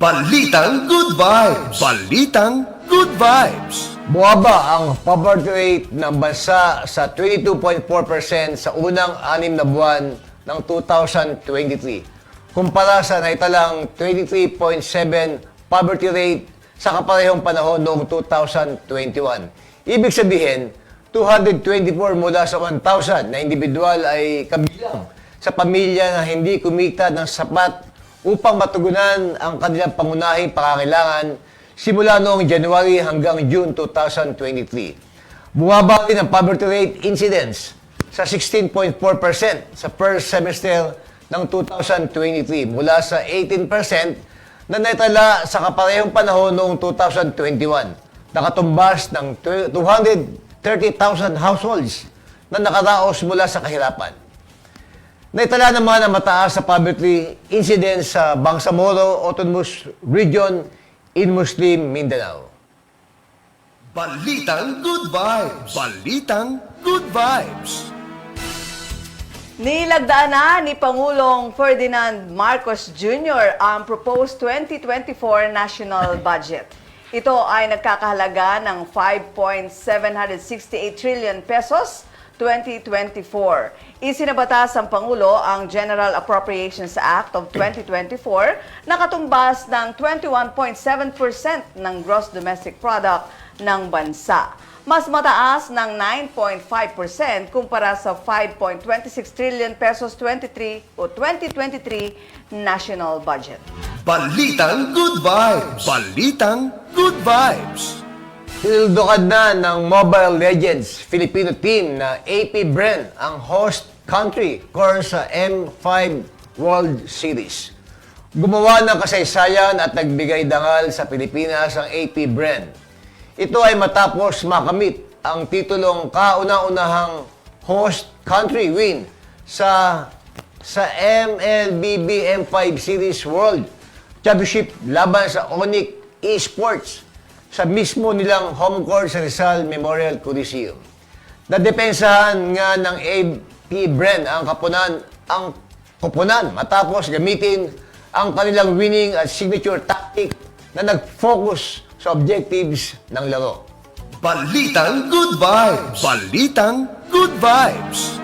Balitang Good Vibes! Balitang Good Vibes! Bumaba ang poverty rate ng bansa sa 22.4% sa unang 6 na buwan ng 2023 kumpara sa naitalang 23.7% poverty rate sa kaparehong panahon noong 2021. Ibig sabihin, 224 mula sa 1,000 na individual ay kabilang sa pamilya na hindi kumita ng sapat upang matugunan ang kanilang pangunahing pangangailangan simula noong January hanggang June 2023. Bumaba din ang poverty rate incidence sa 16.4% sa first semester ng 2023 mula sa 18% na naitala sa kaparehong panahon noong 2021. Nakatumbas ng 230,000 households na nakaraos mula sa kahirapan. Naitala naman ang mataas sa poverty incidence sa Bangsamoro Autonomous Region in Muslim Mindanao. Balitang Good Vibes! Balitang Good Vibes! Nilagdaan na ni Pangulong Ferdinand Marcos Jr. ang proposed 2024 national budget. Ito ay nagkakahalaga ng 5.768 trillion pesos 2024. Isinabatas ng Pangulo ang General Appropriations Act of 2024 na katumbas ng 21.7% ng gross domestic product ng bansa. Mas mataas ng 9.5% kumpara sa 5.26 trillion pesos 2023 national budget. Balitang Good Vibes! Balitang Good Vibes! Tinuldukan na ng Mobile Legends Filipino team na AP Bren ang host country core sa M5 World Series. Gumawa ng kasaysayan at nagbigay dangal sa Pilipinas ang AP Bren. Ito ay matapos makamit ang titulong kauna-unahang host country win sa MLBB M5 Series World Championship laban sa Onyx Esports sa mismo nilang home court sa Rizal Memorial Coliseum. Nadepensahan nga ng AP Bren ang koponan matapos gamitin ang kanilang winning at signature tactic na nag-focus sa objectives ng laro. Balitang Good Vibes! Balitang Good Vibes!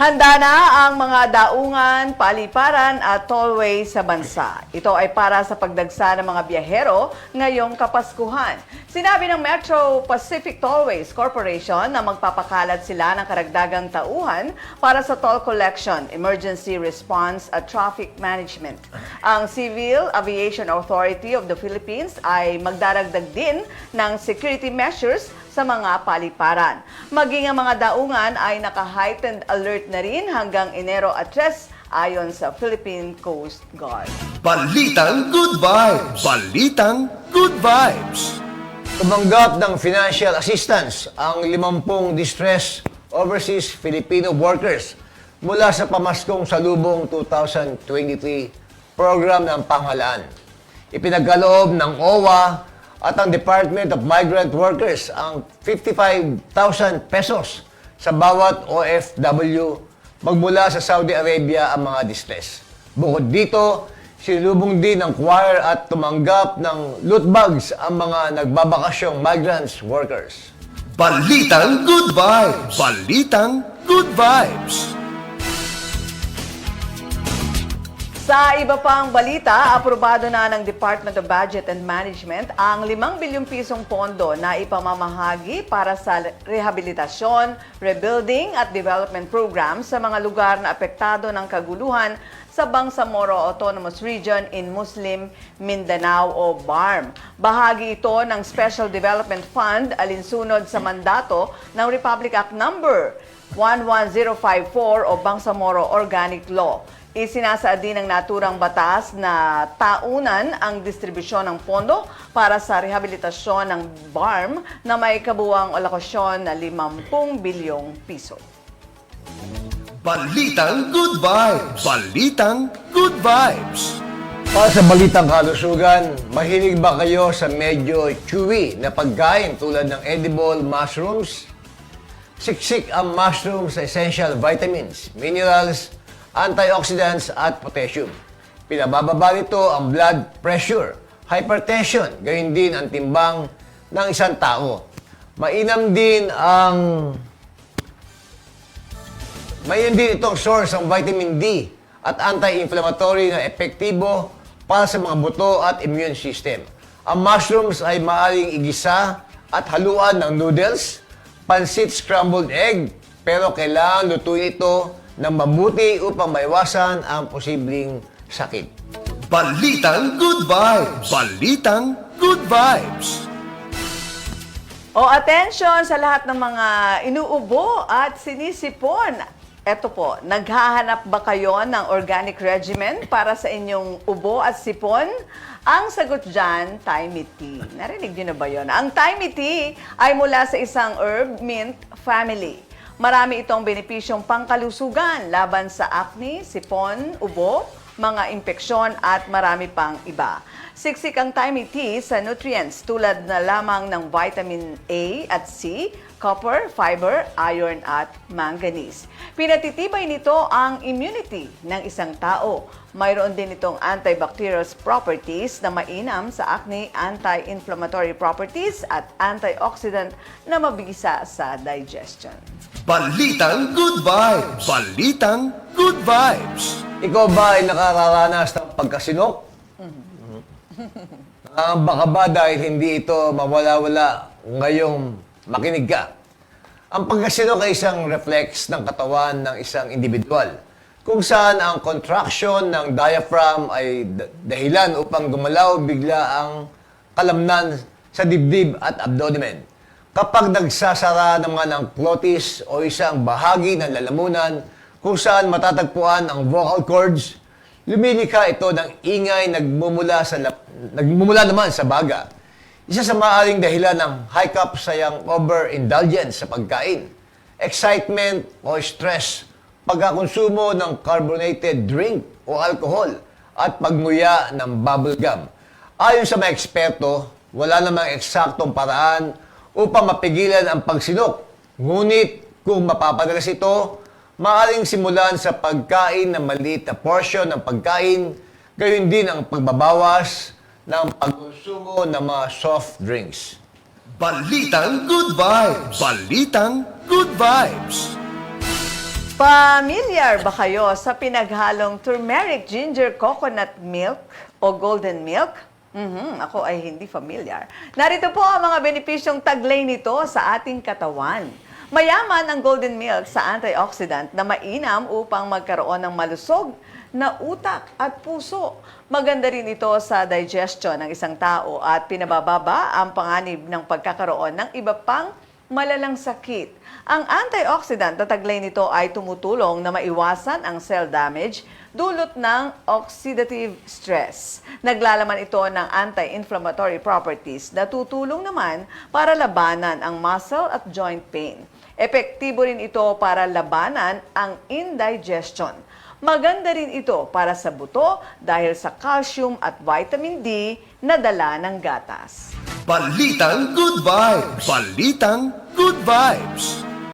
Handa na ang mga daungan, paliparan at tollway sa bansa. Ito ay para sa pagdagsa ng mga biyahero ngayong Kapaskuhan. Sinabi ng Metro Pacific Tollways Corporation na magpapakalat sila ng karagdagang tauhan para sa toll collection, emergency response at traffic management. Ang Civil Aviation Authority of the Philippines ay magdaragdag din ng security measures sa mga paliparan. Maging ang mga daungan ay naka-heightened alert na rin hanggang Enero at 3 ayon sa Philippine Coast Guard. Balitang Good Vibes! Balitang Good Vibes! Tumanggap ng financial assistance ang 50 distressed overseas Filipino workers mula sa Pamaskong Salubong 2023 program ng panghalaan. Ipinagkaloob ng OWA at ang Department of Migrant Workers ang 55,000 pesos sa bawat OFW magmula sa Saudi Arabia ang mga distress. Bukod dito, sinubong din ng choir at tumanggap ng loot bags ang mga nagbabakasyong migrants workers. Balitang Good Vibes! Balitang Good Vibes! Sa iba pang balita, aprobado na ng Department of Budget and Management ang 5 bilyong pisong pondo na ipamamahagi para sa rehabilitasyon, rebuilding at development program sa mga lugar na apektado ng kaguluhan sa Bangsamoro Autonomous Region in Muslim Mindanao o BARM. Bahagi ito ng Special Development Fund alinsunod sa mandato ng Republic Act No. 11054 o Bangsamoro Organic Law. Isinasaad din ng naturang batas na taunan ang distribusyon ng pondo para sa rehabilitasyon ng BARM na may kabuuang alokasyon na 50 bilyong piso. Balitang Good Vibes! Balitang Good Vibes! Para sa balitang kalusugan, mahilig ba kayo sa medyo chewy na pagkain tulad ng edible mushrooms? Siksik ang mushroom sa essential vitamins, minerals, antioxidants at potassium. Pinabababa nito ang blood pressure, hypertension, gayon din ang timbang ng isang tao. Mainam din itong source ng vitamin D at anti-inflammatory na epektibo para sa mga buto at immune system. Ang mushrooms ay maaaring igisa at haluan ng noodles, pansit scrambled egg, pero kailangan lutuin ito ng mabuti upang maiwasan ang posibleng sakit. Balitang Good Vibes. Balitang Good Vibes. O attention sa lahat ng mga inuubo at sinisipon. Eto po, naghahanap ba kayo ng organic regimen para sa inyong ubo at sipon? Ang sagot dyan, Thai milk tea. Narinig niyo na ba yun? Ang Thai milk tea ay mula sa isang herb mint family. Marami itong benepisyong pangkalusugan laban sa acne, sipon, ubo, mga impeksyon at marami pang iba. Siksik ang Thai milk tea sa nutrients tulad na lamang ng vitamin A at C, copper, fiber, iron at manganese. Pinatitibay nito ang immunity ng isang tao. Mayroon din itong antibacterial properties na mainam sa acne, anti-inflammatory properties at antioxidant na mabisa sa digestion. Balitang Good Vibes. Balitang Good Vibes. Ikaw ba ay nakararanas ng pagkasinok? Baka ba dahil hindi ito mawala-wala ngayong makinig ka? Ang pagkasinok ay isang reflex ng katawan ng isang individual kung saan ang contraction ng diaphragm ay dahilan upang gumalaw bigla ang kalamnan sa dibdib at abdomen. Kapag nagsasara naman ang glottis o isang bahagi ng lalamunan kung saan matatagpuan ang vocal cords, lumilikha ito ng ingay nagmumula naman sa baga. Isa sa maaaring dahilan ng hiccup sa yung overindulgence sa pagkain, excitement o stress, pagkakonsumo ng carbonated drink o alcohol, at pagmuya ng bubble gum. Ayon sa mga eksperto, wala namang eksaktong paraan upang mapigilan ang pagsinok. Ngunit kung mapapadalas ito, maaaring simulan sa pagkain ng maliit na portion ng pagkain, gayon din ang pagbabawas ng pagkonsumo ng mga soft drinks. Balitang Good Vibes. Balitang Good Vibes. Pamilyar ba kayo sa pinaghalong turmeric ginger coconut milk o golden milk? Ako ay hindi familiar. Narito po ang mga benepisyong taglay nito sa ating katawan. Mayaman ang golden milk sa antioxidant na mainam upang magkaroon ng malusog na utak at puso. Maganda rin ito sa digestion ng isang tao at pinabababa ang panganib ng pagkakaroon ng iba pang malalang sakit. Ang antioxidant na taglay nito ay tumutulong na maiwasan ang cell damage dulot ng oxidative stress. Naglalaman ito ng anti-inflammatory properties na tutulong naman para labanan ang muscle at joint pain. Epektibo rin ito para labanan ang indigestion. Maganda rin ito para sa buto dahil sa calcium at vitamin D na dala ng gatas. Balitang Good Vibes. Balitang Good Vibes.